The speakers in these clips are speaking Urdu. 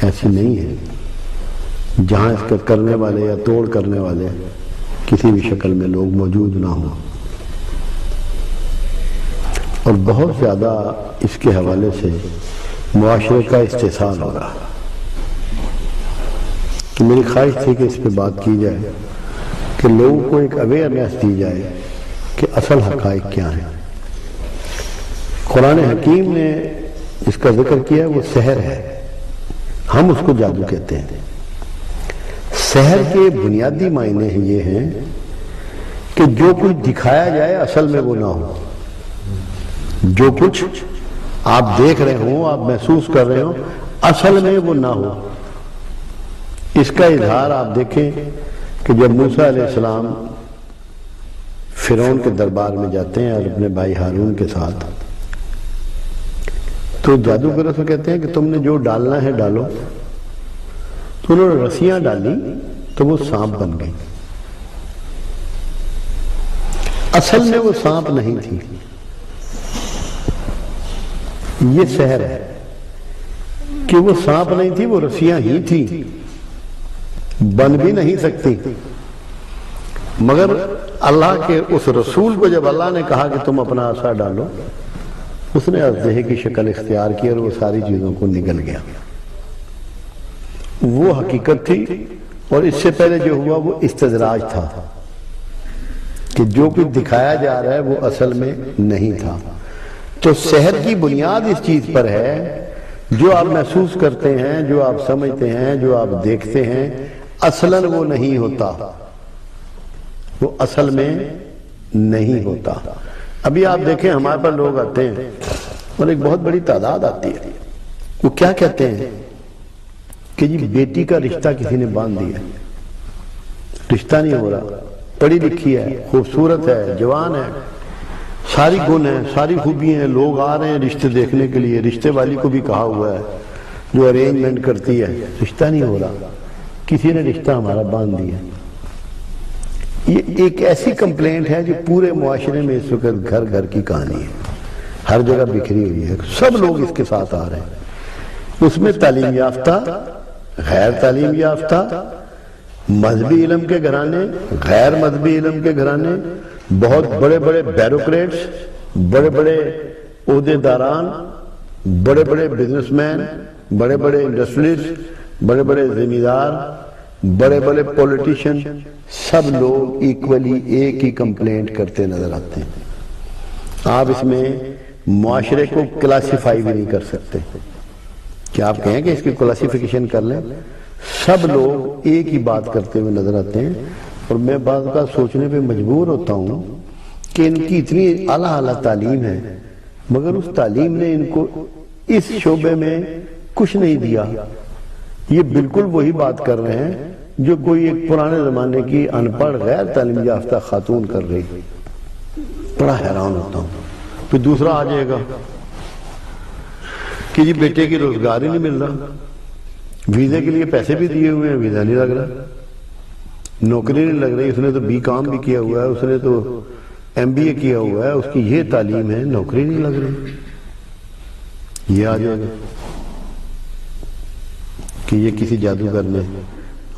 ایسی نہیں ہے جہاں اس کا کرنے والے یا توڑ کرنے والے کسی بھی شکل میں لوگ موجود نہ ہوں. اور بہت زیادہ اس کے حوالے سے معاشرے کا استحصال ہو رہا ہے کہ میری خواہش تھی کہ اس پہ بات کی جائے کہ لوگوں کو ایک اویئرنیس دی جائے کہ اصل حقائق کیا ہیں. قرآن حکیم نے اس کا ذکر کیا وہ سحر ہے، ہم اس کو جادو کہتے ہیں. سحر کے بنیادی معنی یہ ہیں کہ جو کچھ دکھایا جائے اصل میں وہ نہ ہو. جو کچھ آپ دیکھ رہے ہوں، آپ محسوس کر رہے ہوں، اصل میں وہ نہ ہو. اس کا اظہار آپ دیکھیں کہ جب موسیٰ علیہ السلام فرعون کے دربار میں جاتے ہیں اور اپنے بھائی ہارون کے ساتھ، تو جادوگروں سے کہتے ہیں کہ تم نے جو ڈالنا ہے ڈالو. تو انہوں نے رسیاں ڈالی تو وہ سانپ بن گئی. اصل میں وہ سانپ نہیں تھی. یہ سحر ہے کہ وہ سانپ نہیں تھی، وہ رسیاں ہی تھی، بن بھی نہیں سکتی. مگر اللہ کے اس رسول کو جب اللہ نے کہا کہ تم اپنا عصا ڈالو، اس نے اژدہے کی شکل اختیار کی اور وہ ساری چیزوں کو نگل گیا. وہ حقیقت تھی. اور اس سے پہلے جو ہوا وہ استدراج تھا کہ جو کچھ دکھایا جا رہا ہے وہ اصل میں نہیں تھا. تو سحر کی بنیاد اس چیز پر ہے، جو آپ محسوس کرتے ہیں، جو آپ سمجھتے ہیں، جو آپ دیکھتے ہیں، اصلاً وہ نہیں ہوتا، وہ اصل میں نہیں ہوتا. ابھی آپ دیکھیں ہمارے پر لوگ آتے ہیں اور ایک بہت بڑی تعداد آتی ہے. وہ کیا کہتے ہیں کہ جی بیٹی کا رشتہ کسی نے باندھ دیا، رشتہ نہیں ہو رہا، پڑھی لکھی ہے، خوبصورت ہے، جوان ہے، ساری گن ہیں، ساری خوبی ہیں، لوگ آ رہے ہیں رشتے دیکھنے کے لیے. رشتے والی کو بھی کہا ہوا ہے جو ارینجمنٹ کرتی ہے، رشتہ نہیں ہو رہا، کسی نے رشتہ ہمارا باندھ دیا. یہ ایک ایسی کمپلینٹ ہے جو پورے معاشرے میں اس وقت گھر گھر کی کہانی ہے، ہر جگہ بکھری ہوئی ہے، سب لوگ اس کے ساتھ آ رہے ہیں. اس میں تعلیم یافتہ، غیر تعلیم یافتہ، مذہبی علم کے گھرانے، غیر مذہبی علم کے گھرانے، بہت بڑے بڑے بیوروکریٹس، بڑے بڑے عہدے داران، بڑے بڑے بزنس مین، بڑے بڑے انڈسٹریلسٹ، بڑے بڑے زمیندار، بڑے بڑے پولیٹیشین، سب لوگ ایکولی ایک ہی کمپلینٹ کرتے نظر آتے ہیں. آپ اس میں معاشرے کو کلاسیفائی بھی نہیں کر سکتے کہ آپ کہیں کہ اس کی کلاسیفیکیشن کر لیں. سب لوگ ایک ہی بات کرتے ہوئے نظر آتے ہیں. اور میں بعض کا سوچنے پہ مجبور ہوتا ہوں کہ ان کی اتنی اعلیٰ تعلیم ہے مگر اس تعلیم نے ان کو اس شعبے میں کچھ نہیں دیا. یہ بالکل وہی بات کر رہے ہیں جو کوئی ایک پرانے زمانے کی ان پڑھ غیر تعلیم یافتہ خاتون کر رہی. بڑا حیران ہوتا ہوں. پھر دوسرا آ جائے گا کہ جی بیٹے کی روزگار ہی نہیں مل رہا، ویزے کے لیے پیسے بھی دیے ہوئے ہیں، ویزا نہیں لگ رہا، نوکری نہیں لگ رہی. اس نے تو بی کام بھی کیا ہوا ہے، اس نے تو ایم بی اے کیا ہوا ہے، اس کی یہ تعلیم ہے، نوکری نہیں لگ رہی. یہ آ جائے گا کہ یہ کسی جادوگر نے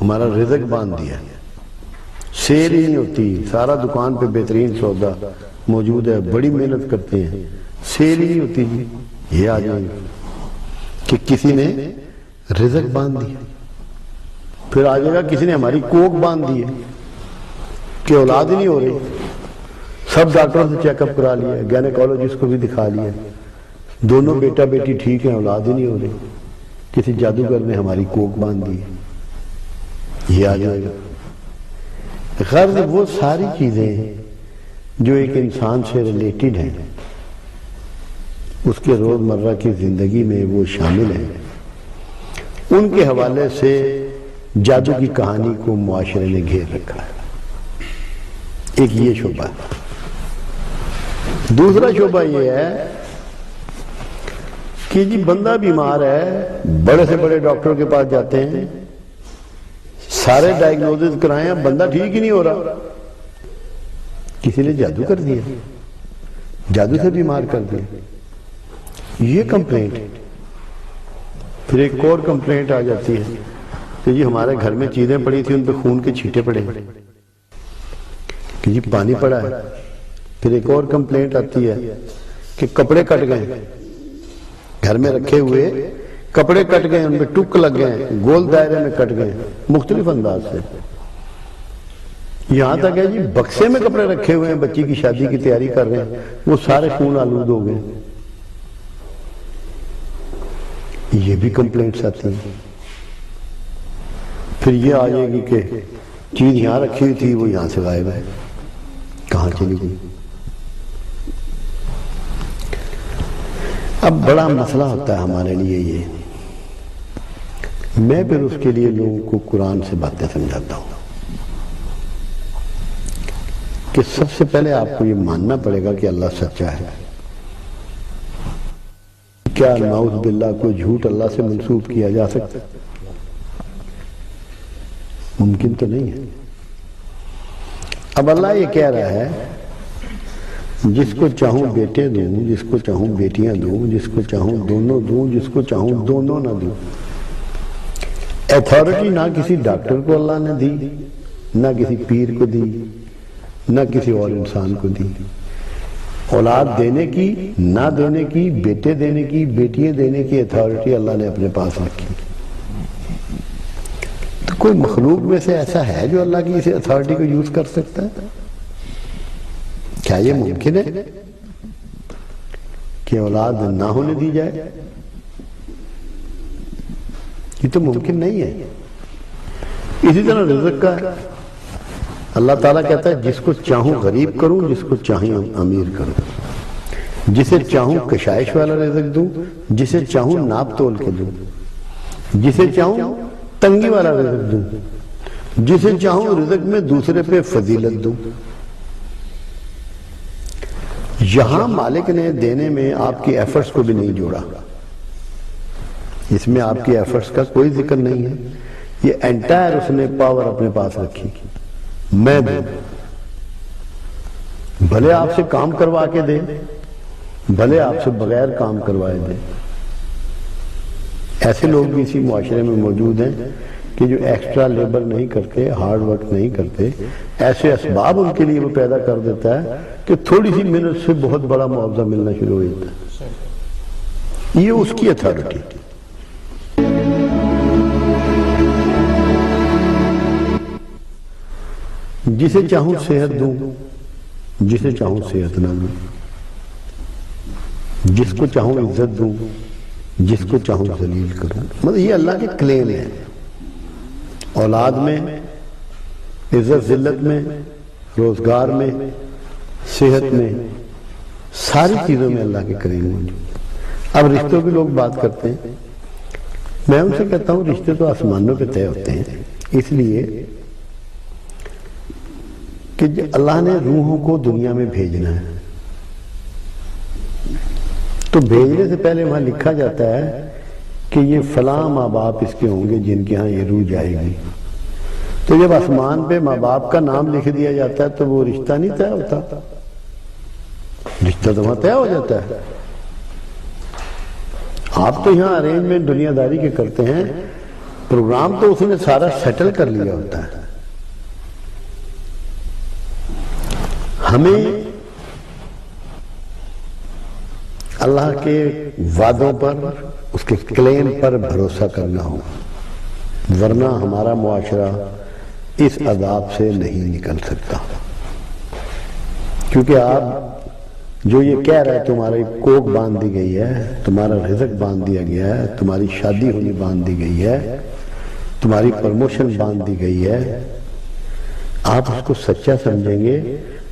ہمارا رزق باندھ دیا، سیل ہی نہیں ہوتی، سارا دکان پہ بہترین سودا موجود ہے، بڑی محنت کرتے ہیں، سیل ہی نہیں ہوتی. جی یہ آ جائے گا کہ کسی نے رزق باندھ دیا. پھر آ جائے گا کسی نے ہماری کوک باندھ دی ہے کہ اولاد ہی نہیں ہو رہی. سب ڈاکٹروں سے چیک اپ کرا لیا، گینیکولوجسٹ کو بھی دکھا لیا، دونوں بیٹا بیٹی ٹھیک ہیں، اولاد ہی نہیں ہو رہی. کسی جادوگر نے ہماری کوک باندھ دی. یہ آ جائے گا. غرض وہ ساری چیزیں جو ایک انسان سے ریلیٹڈ ہیں، اس کے روزمرہ کی زندگی میں وہ شامل ہیں، ان کے حوالے سے جادو کی کہانی کو معاشرے نے گھیر رکھا ہے. ایک یہ شعبہ ہے. دوسرا شعبہ یہ ہے کہ جی بندہ بیمار ہے، بڑے سے بڑے ڈاکٹر کے پاس جاتے ہیں، سارے ڈائگنوزز کرائیں، بندہ ٹھیک ہی نہیں ہو رہا. کسی نے جادو کر دیا، جادو سے بیمار کر دیا. یہ کمپلینٹ پھر ایک اور کمپلینٹ آ جاتی ہے کہ جی ہمارے گھر میں چیزیں پڑی تھی ان پہ خون کے چھینٹے پڑے کہ جی پانی پڑا ہے. پھر ایک اور کمپلینٹ آتی ہے کہ کپڑے کٹ گئے، گھر میں رکھے ہوئے کپڑے کٹ گئے، ان پہ ٹک لگ گئے، گول دائرے میں کٹ گئے، مختلف انداز سے. یہاں تک ہے جی بکسے میں کپڑے رکھے ہوئے ہیں، بچی کی شادی کی تیاری کر رہے ہیں، وہ سارے خون آلود ہو گئے. یہ بھی کمپلینٹس آتی ہیں. پھر یہ آ جائے گی کہ چیز یہاں رکھی ہوئی تھی وہ یہاں سے غائب ہے، کہاں چلی گئی. اب بڑا مسئلہ ہوتا ہے ہمارے لیے یہ. میں پھر اس کے لیے لوگوں کو قرآن سے باتیں سمجھاتا ہوں کہ سب سے پہلے آپ کو یہ ماننا پڑے گا کہ اللہ سچا ہے. کیا نعوذ باللہ کوئی جھوٹ اللہ سے منسوب کیا جا سکتا؟ ممکن تو نہیں ہے. اب اللہ یہ کہہ رہا ہے جس کو چاہوں بیٹے دوں، جس کو چاہوں بیٹیاں دوں، جس کو چاہوں دونوں دوں، جس کو چاہوں دونوں نہ دوں. ایتھارٹی نہ کسی ڈاکٹر کو اللہ نے دی، نہ کسی پیر کو دی، نہ کسی اور انسان کو دی. اولاد دینے کی، نہ دینے کی، بیٹے دینے کی، بیٹیاں دینے کی ایتھارٹی اللہ نے اپنے پاس رکھی. تو کوئی مخلوق میں سے ایسا ہے جو اللہ کی اس ایتھارٹی کو یوز کر سکتا ہے؟ کیا یہ ممکن ہے کہ اولاد نہ ہونے دی جائے؟ یہ تو ممکن نہیں ہے. اسی طرح رزق کا ہے. اللہ تعالیٰ کہتا ہے جس کو چاہوں غریب کروں، جس کو چاہوں امیر کروں، جسے چاہوں کشائش والا رزق دوں، جسے چاہوں ناپ تول کے دوں، جسے چاہوں تنگی والا رزق دوں، جسے چاہوں رزق میں دوسرے پہ فضیلت دوں. یہاں مالک نے دینے میں آپ کی ایفرٹس کو بھی نہیں جوڑا. اس میں آپ کی ایفرٹس کا کوئی ذکر نہیں ہے. یہ انٹائر اس نے پاور اپنے پاس رکھی. میں دوں، بھلے آپ سے کام کروا کے دے، بھلے آپ سے بغیر کام کروائے دے. ایسے لوگ بھی اسی معاشرے میں موجود ہیں کہ جو ایکسٹرا لیبر نہیں کرتے، ہارڈ ورک نہیں کرتے، ایسے اسباب ان کے لیے وہ پیدا کر دیتا ہے کہ تھوڑی سی محنت سے بہت بڑا معاوضہ ملنا شروع ہو جاتا ہے. یہ اس کی اتھارٹی. جسے چاہوں صحت دوں، جسے چاہوں صحت نہ دوں، جس کو چاہوں عزت دوں، جس کو چاہوں ذلیل کروں. مطلب یہ اللہ کے کلیم ہے. اولاد میں، عزت ذلت میں، روزگار میں، صحت میں، ساری چیزوں میں اللہ کے کریم موجود. اب رشتوں کی لوگ بات کرتے ہیں. میں ان سے کہتا ہوں رشتے تو آسمانوں پہ طے ہوتے ہیں، اس لیے کہ اللہ نے روحوں کو دنیا میں بھیجنا ہے. تو بھیجنے سے پہلے وہاں لکھا جاتا ہے کہ یہ فلاں ماں باپ اس کے ہوں گے جن کے ہاں یہ روح جائے گی. تو جب آسمان پہ ماں باپ کا نام لکھ دیا جاتا ہے تو وہ رشتہ نہیں طے ہوتا. رشتہ تو وہاں طے ہو جاتا ہے. آپ تو یہاں ارینجمنٹ دنیا داری کے کرتے ہیں، پروگرام تو اس نے سارا سیٹل کر لیا ہوتا ہے. ہمیں اللہ کے وعدوں پر، اس کے کلیم پر بھروسہ کرنا ہو، ورنہ ہمارا معاشرہ اس عذاب سے نہیں نکل سکتا. کیونکہ آپ جو یہ کہہ رہے ہیں تمہاری کوک باندھ دی گئی ہے، تمہارا رزق باندھ دیا گیا ہے، تمہاری شادی ہونی باندھ دی گئی ہے، تمہاری پروموشن باندھ دی گئی ہے، آپ اس کو سچا سمجھیں گے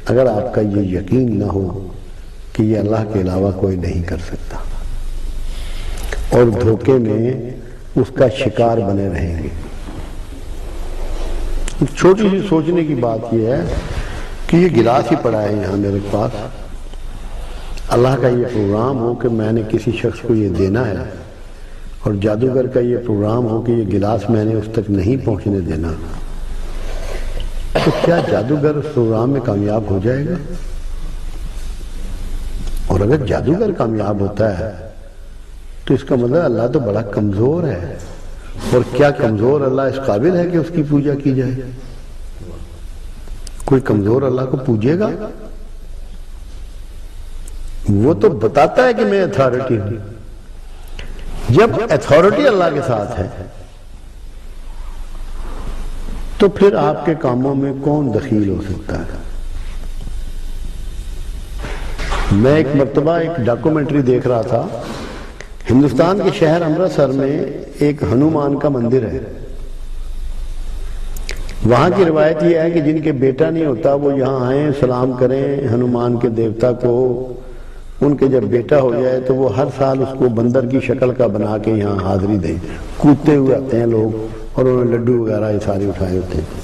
اگر آپ کا یہ یقین نہ ہو کہ یہ اللہ کے علاوہ کوئی نہیں کر سکتا، اور دھوکے میں اس کا شکار بنے رہیں گے. چھوٹی سی سوچنے کی بات یہ ہے کہ یہ گلاس ہی پڑا ہے یہاں میرے پاس. اللہ کا یہ پروگرام ہو کہ میں نے کسی شخص کو یہ دینا ہے، اور جادوگر کا یہ پروگرام ہو کہ یہ گلاس میں نے اس تک نہیں پہنچنے دینا، تو کیا جادوگر اس پروگرام میں کامیاب ہو جائے گا؟ اور اگر جادوگر کامیاب ہوتا ہے تو اس کا مطلب اللہ تو بڑا کمزور ہے، اور کیا کمزور اللہ اس قابل ہے کہ اس کی پوجا کی جائے؟ کوئی کمزور اللہ کو پوجے گا؟ وہ تو بتاتا ہے کہ میں اتھارٹی ہوں۔ جب اتھارٹی اللہ کے ساتھ ہے تو پھر آپ کے کاموں میں کون دخیل ہو سکتا ہے؟ میں ایک مرتبہ ایک ڈاکومنٹری دیکھ رہا تھا، ہندوستان کے شہر امرتسر میں ایک ہنومان کا مندر ہے۔ وہاں کی روایت یہ ہے کہ جن کے بیٹا نہیں ہوتا وہ یہاں آئیں، سلام کریں ہنومان کے دیوتا کو، ان کے جب بیٹا ہو جائے تو وہ ہر سال اس کو بندر کی شکل کا بنا کے یہاں حاضری دیں۔ کودتے ہوئے آتے ہیں لوگ، اور انہوں نے لڈو وغیرہ یہ سارے اٹھائے ہوتے ہیں۔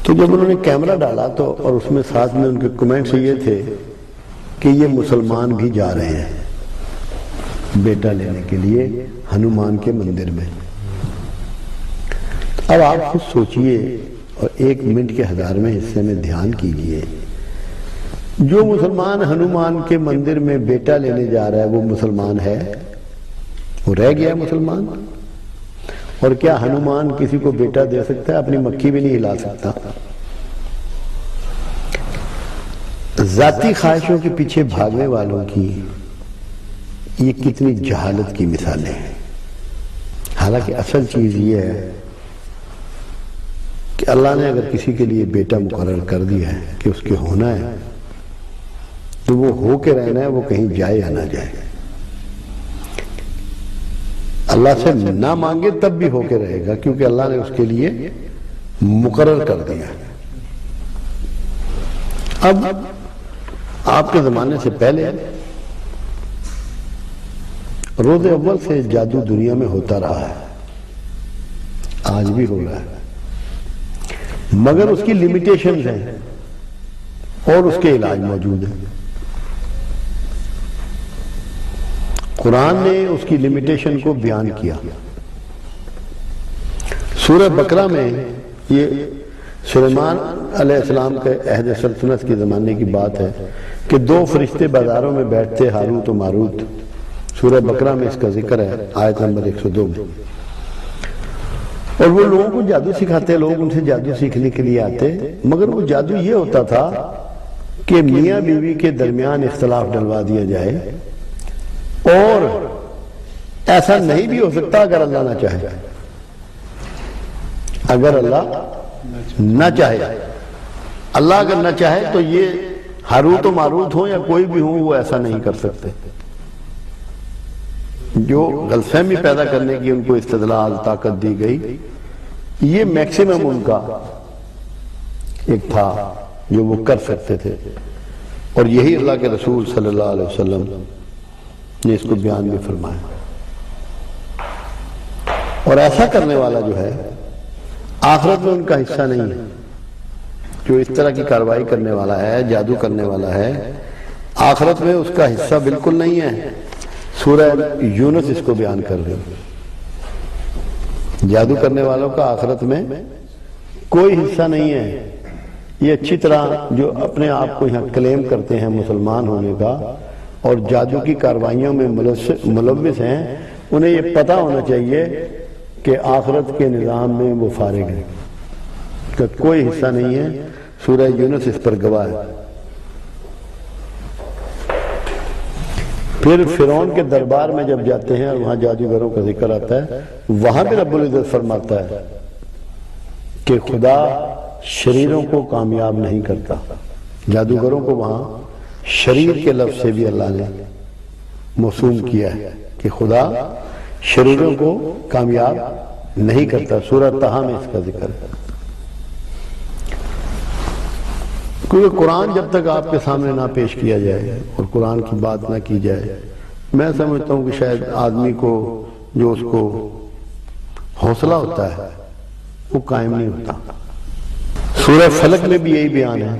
تو جب انہوں نے کیمرہ ڈالا تو اور اس میں ساتھ میں ان کے کمنٹس یہ تھے کہ یہ مسلمان بھی جا رہے ہیں بیٹا لینے کے لیے ہنومان کے مندر میں۔ اب آپ خود سوچئے اور 1 منٹ کے 1000ویں حصے میں دھیان کیجئے، جو مسلمان ہنومان کے مندر میں بیٹا لینے جا رہا ہے وہ مسلمان ہے؟ وہ رہ گیا مسلمان؟ اور کیا ہنومان کسی کو بیٹا دے سکتا ہے؟ اپنی مکھی بھی نہیں ہلا سکتا۔ ذاتی خواہشوں کے پیچھے بھاگنے والوں کی یہ کتنی جہالت کی مثالیں ہیں۔ حالانکہ اصل چیز یہ ہے کہ اللہ نے اگر کسی کے لیے بیٹا مقرر کر دیا ہے کہ اس کے ہونا ہے تو وہ ہو کے رہنا ہے، وہ کہیں جائے یا نہ جائے۔ اللہ سے نہ مانگے تب بھی ہو کے رہے گا، کیونکہ اللہ نے اس کے لیے مقرر کر دیا۔ اب آپ کے زمانے سے پہلے روز اول سے جادو دنیا میں ہوتا رہا ہے، آج بھی ہو رہا ہے، مگر اس کی لیمیٹیشنز ہیں اور اس کے علاج موجود ہیں۔ قرآن نے اس کی لیمیٹیشن کو بیان کیا۔ سورہ بقرہ میں یہ سلیمان علیہ السلام کے عہد سلطنت کے زمانے کی بات ہے کہ 2 فرشتے بازاروں میں بیٹھتے، ہاروت و ماروت۔ سورہ بقرہ میں اس کا ذکر ہے، آیت نمبر 102 میں۔ اور وہ لوگوں کو جادو سکھاتے، لوگ ان سے جادو سیکھنے کے لیے آتے، مگر وہ جادو یہ ہوتا تھا کہ میاں بیوی کے درمیان اختلاف ڈلوا دیا جائے، اور ایسا نہیں بھی ہو سکتا اگر اللہ نہ چاہے۔ اگر اللہ نہ چاہے، اللہ اگر نہ چاہے تو یہ ہاروت و ماروت ہو یا کوئی بھی ہو، وہ ایسا نہیں کر سکتے۔ جو غلط فہمی پیدا کرنے کی ان کو استدلال طاقت دی گئی، یہ میکسیمم ان کا ایک تھا جو وہ کر سکتے تھے، اور یہی اللہ کے رسول صلی اللہ علیہ وسلم نے اس کو بیان میں فرمایا۔ اور ایسا کرنے والا جو ہے آخرت میں ان کا حصہ نہیں ہے۔ جو اس طرح کی کارروائی کرنے والا ہے، جادو کرنے والا ہے، آخرت میں اس کا حصہ بالکل نہیں ہے۔ سورہ یونس اس کو بیان کر رہے ہیں، جادو کرنے والوں کا آخرت میں کوئی حصہ نہیں ہے۔ یہ اچھی طرح جو اپنے آپ کو یہاں کلیم کرتے ہیں مسلمان ہونے کا اور جادو کی کارروائیوں میں ملوث ہیں، انہیں یہ پتہ ہونا چاہیے کہ آخرت کے نظام میں وہ فارغ ہیں، کہ کوئی حصہ نہیں ہے۔ سورہ یونس اس پر گواہ ہے۔ پھر فرعون کے دربار میں جب جاتے ہیں اور وہاں جادوگروں کا ذکر آتا ہے، وہاں بھی رب العزت فرماتا ہے کہ خدا شریروں کو کامیاب نہیں کرتا۔ جادوگروں کو وہاں شریر کے لفظ سے بھی اللہ نے موسوم کیا ہے کہ خدا شریروں کو کامیاب نہیں کرتا۔ سورہ طٰہٰ میں اس کا ذکر ہے۔ کیونکہ قرآن جب تک آپ کے سامنے نہ پیش کیا جائے اور قرآن کی بات نہ کی جائے، میں سمجھتا ہوں کہ شاید آدمی کو جو اس کو حوصلہ ہوتا ہے وہ قائم نہیں ہوتا۔ سورہ فلق میں بھی یہی بیان ہے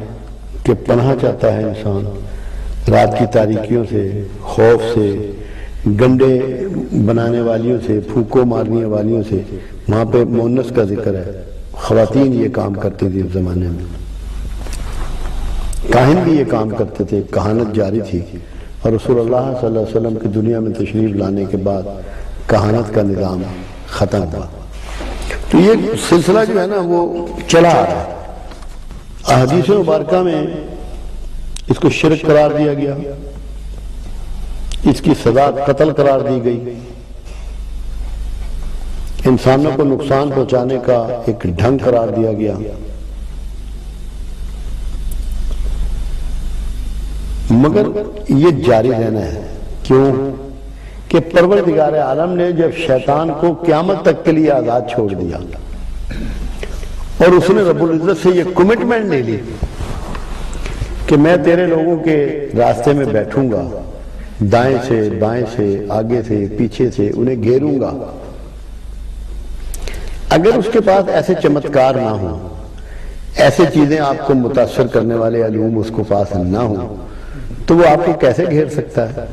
کہ پناہ چاہتا ہے انسان رات کی تاریکیوں سے، خوف سے، گنڈے بنانے والیوں سے، پھونکو مارنے والیوں سے۔ وہاں پہ مونس کا ذکر ہے، خواتین یہ کام کرتی تھی اس زمانے میں، کاہن بھی یہ کام کرتے تھے، کہانت جاری تھی، اور رسول اللہ صلی اللہ علیہ وسلم کی دنیا میں تشریف لانے کے بعد کہانت کا نظام ختم ہوا۔ تو یہ سلسلہ جو ہے نا وہ چلا آ رہا ہے۔ احادیث مبارکہ میں اس کو شرک قرار دیا گیا، اس کی سزا قتل قرار دی گئی، انسانوں کو نقصان پہنچانے کا ایک ڈھنگ قرار دیا گیا۔ مگر یہ جاری رہنا ہے، کیوں کہ پروردگار عالم نے جب شیطان کو قیامت تک کے لیے آزاد چھوڑ دیا اور اس نے رب العزت سے یہ کمٹمنٹ لے لی کہ میں تیرے لوگوں کے راستے میں بیٹھوں گا، دائیں سے بائیں سے آگے سے پیچھے سے انہیں گھیروں گا، اگر اس کے پاس ایسے چمتکار نہ ہوں، ایسے چیزیں آپ کو متاثر کرنے والے علوم اس کو پاس نہ ہوں، تو وہ آپ کو کیسے گھیر سکتا ہے؟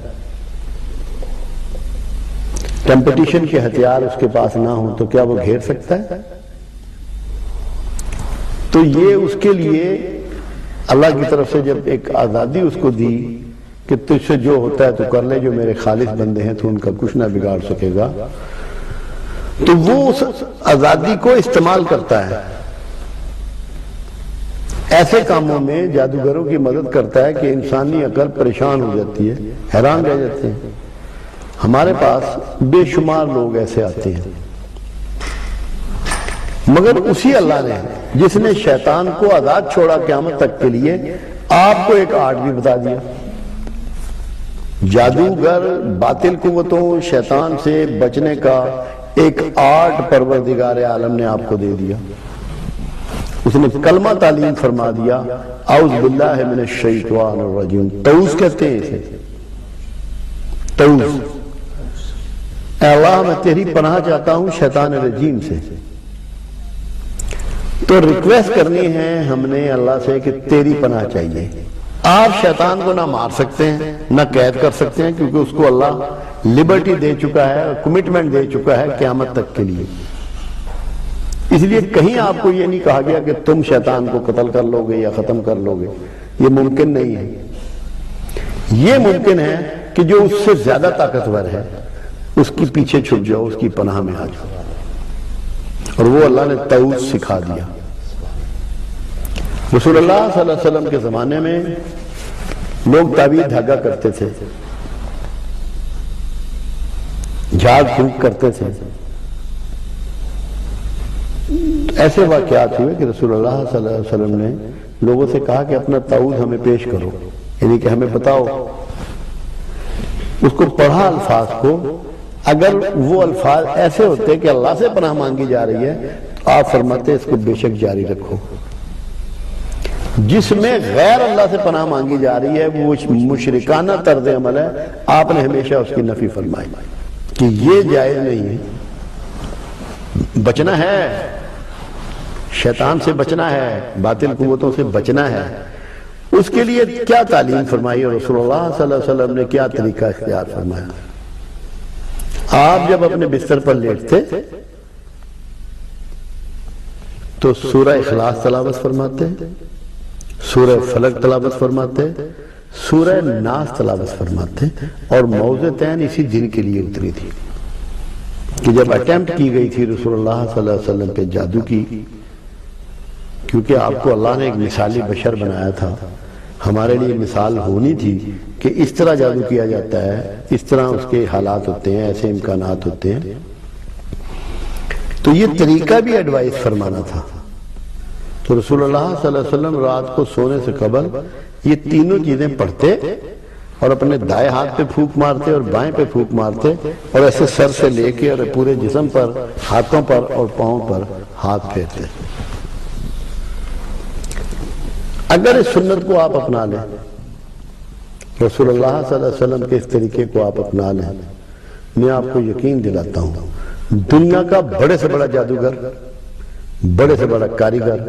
کمپٹیشن کے ہتھیار اس کے پاس نہ ہوں تو کیا وہ گھیر سکتا ہے؟ تو یہ اس کے لیے اللہ کی طرف سے جب ایک آزادی اس کو دی کہ تجھ سے جو ہوتا ہے تو کر لے، جو میرے خالص بندے ہیں تو ان کا کچھ نہ بگاڑ سکے گا، تو وہ اس آزادی کو استعمال کرتا ہے، ایسے کاموں میں جادوگروں کی مدد کرتا ہے کہ انسانی عقل پریشان ہو جاتی ہے، حیران رہ جاتے ہیں۔ ہمارے پاس بے شمار لوگ ایسے آتے ہیں، مگر اسی اللہ نے جس نے شیطان کو آزاد چھوڑا قیامت تک کے لیے، آپ کو ایک آرٹ بھی بتا دیا۔ جادوگر باطل قوتوں شیطان سے بچنے کا ایک آرٹ پروردگار عالم نے آپ کو دے دیا۔ اس نے کلمہ تعلیم فرما دیا، اعوذ باللہ من الشیطان الرجیم، طوس کہتے ہیں اسے، طوس، اے اللہ میں تیری پناہ چاہتا ہوں شیطان رجیم سے۔ تو ریکویسٹ کرنی ہے ہم نے اللہ سے کہ تیری پناہ چاہیے۔ آپ شیطان کو نہ مار سکتے ہیں نہ قید کر سکتے ہیں، کیونکہ اس کو اللہ لبرٹی دے چکا ہے، کمٹمنٹ دے چکا ہے قیامت تک کے لیے۔ اس لیے کہیں آپ کو یہ نہیں کہا گیا کہ تم شیطان کو قتل کر لو گے یا ختم کر لو گے، یہ ممکن نہیں ہے۔ یہ ممکن ہے کہ جو اس سے زیادہ طاقتور ہے اس کی پیچھے چھپ جاؤ، اس کی پناہ میں آ جاؤ، اور وہ اللہ نے طوس سکھا دیا۔ رسول اللہ صلی اللہ علیہ وسلم کے زمانے میں لوگ تعویذ دھاگا کرتے تھے، جھاڑ پھونک کرتے تھے۔ ایسے واقعات ہوئے کہ رسول اللہ صلی اللہ علیہ وسلم نے لوگوں سے کہا کہ اپنا تعوذ ہمیں پیش کرو، یعنی کہ ہمیں بتاؤ۔ اس کو پڑھا الفاظ کو، اگر وہ الفاظ ایسے ہوتے کہ اللہ سے پناہ مانگی جا رہی ہے تو آپ فرماتے اس کو بے شک جاری رکھو۔ جس میں غیر اللہ سے پناہ مانگی جا رہی ہے وہ مشرکانہ طرز عمل ہے، آپ نے ہمیشہ اس کی نفی فرمائی کہ یہ جائز نہیں ہے۔ بچنا ہے، شیطان سے بچنا ہے، باطل قوتوں سے بچنا ہے، اس کے لیے کیا تعلیم فرمائی اور رسول اللہ صلی اللہ علیہ وسلم نے کیا طریقہ اختیار فرمایا؟ آپ جب اپنے بستر پر لیٹتے تو سورہ اخلاص تلاوت فرماتے، سورہ فلق تلاوت فرماتے، سورہ ناس تلاوت فرماتے، اور موعظتین اسی دن کے لیے اتری تھی کہ جب اٹیمپٹ کی گئی تھی رسول اللہ صلی اللہ علیہ وسلم پہ جادو کی، کیونکہ آپ کو اللہ نے ایک مثالی بشر بنایا تھا، ہمارے لیے مثال ہونی تھی کہ اس طرح جادو کیا جاتا ہے، اس طرح اس کے حالات ہوتے ہیں، ایسے امکانات ہوتے ہیں۔ تو یہ طریقہ بھی ایڈوائز فرمانا تھا۔ تو رسول اللہ صلی اللہ علیہ وسلم رات کو سونے سے قبل یہ تینوں چیزیں پڑھتے اور اپنے دائیں ہاتھ پہ پھونک مارتے اور بائیں پہ پھونک مارتے، اور ایسے سر سے لے کے اور پورے جسم پر، ہاتھوں پر اور پاؤں پر ہاتھ پھیرتے۔ اگر اس سنت کو آپ اپنا لیں، رسول اللہ صلی اللہ علیہ وسلم کے اس طریقے کو آپ اپنا لیں، میں آپ کو یقین دلاتا ہوں دنیا کا بڑے سے بڑا جادوگر، بڑے سے بڑا کاریگر،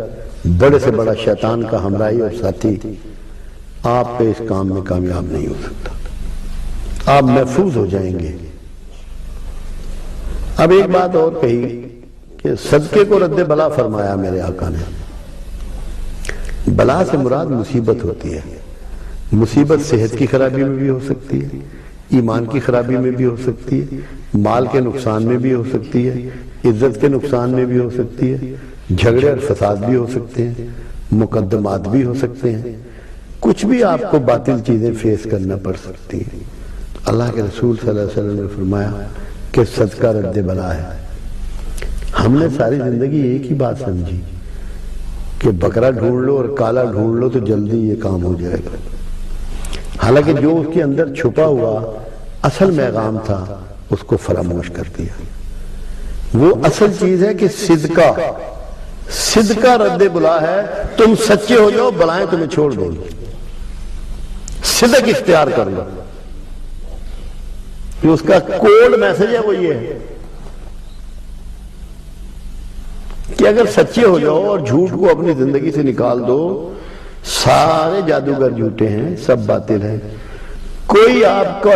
بڑے سے بڑا شیطان کا ہمراہی اور ساتھی آپ پہ اس کام میں کامیاب نہیں ہو سکتا، آپ محفوظ ہو جائیں گے۔ اب ایک بات اور کہی کہ صدقے کو رد بلا فرمایا میرے آقا نے۔ بلا سے مراد مصیبت ہوتی ہے، مصیبت صحت کی خرابی میں بھی ہو سکتی ہے، ایمان کی خرابی میں بھی ہو سکتی ہے، مال کے نقصان میں بھی ہو سکتی ہے، عزت کے نقصان میں بھی ہو سکتی ہے، جھگڑے اور فساد بھی ہو سکتے ہیں، مقدمات بھی ہو سکتے ہیں، کچھ بھی آپ کو باطل چیزیں فیس کرنا پڑ سکتی ہیں۔ اللہ کے رسول صلی اللہ علیہ وسلم نے فرمایا کہ صدقہ رد بلا ہے۔ ہم نے ساری زندگی ایک ہی بات سمجھی کہ بکرا ڈھونڈ لو اور کالا ڈھونڈ لو تو جلدی یہ کام ہو جائے گا، حالانکہ جو اس کے اندر چھپا ہوا اصل پیغام تھا اس کو فراموش کر دیا۔ وہ اصل چیز ہے کہ صدقہ رد بلا ہے، تم سچے ہو جاؤ، بلائیں تمہیں چھوڑ دیں گے، صدق اختیار کر لو۔ جو اس کا کوڈ میسج ہے وہ یہ ہے کہ اگر سچے ہو جاؤ اور جھوٹ کو اپنی زندگی سے نکال دو، سارے جادوگر جھوٹے ہیں، سب باطل ہیں، کوئی آپ کو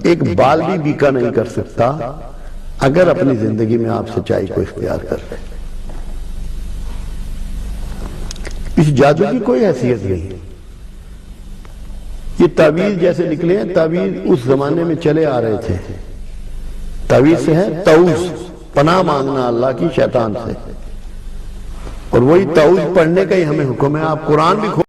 ایک بال بھی بیکا نہیں کر سکتا اگر اپنی زندگی میں آپ سچائی کو اختیار کر لیں۔ اس جادو کی کوئی حیثیت نہیں۔ یہ تعویذ جیسے نکلے ہیں، تعویذ اس زمانے میں چلے آ رہے تھے۔ تعویذ سے ہے تعوذ، پناہ مانگنا اللہ کی شیطان سے، اور وہی تعوذ پڑھنے کا ہی ہمیں حکم ہے۔ آپ قرآن بھی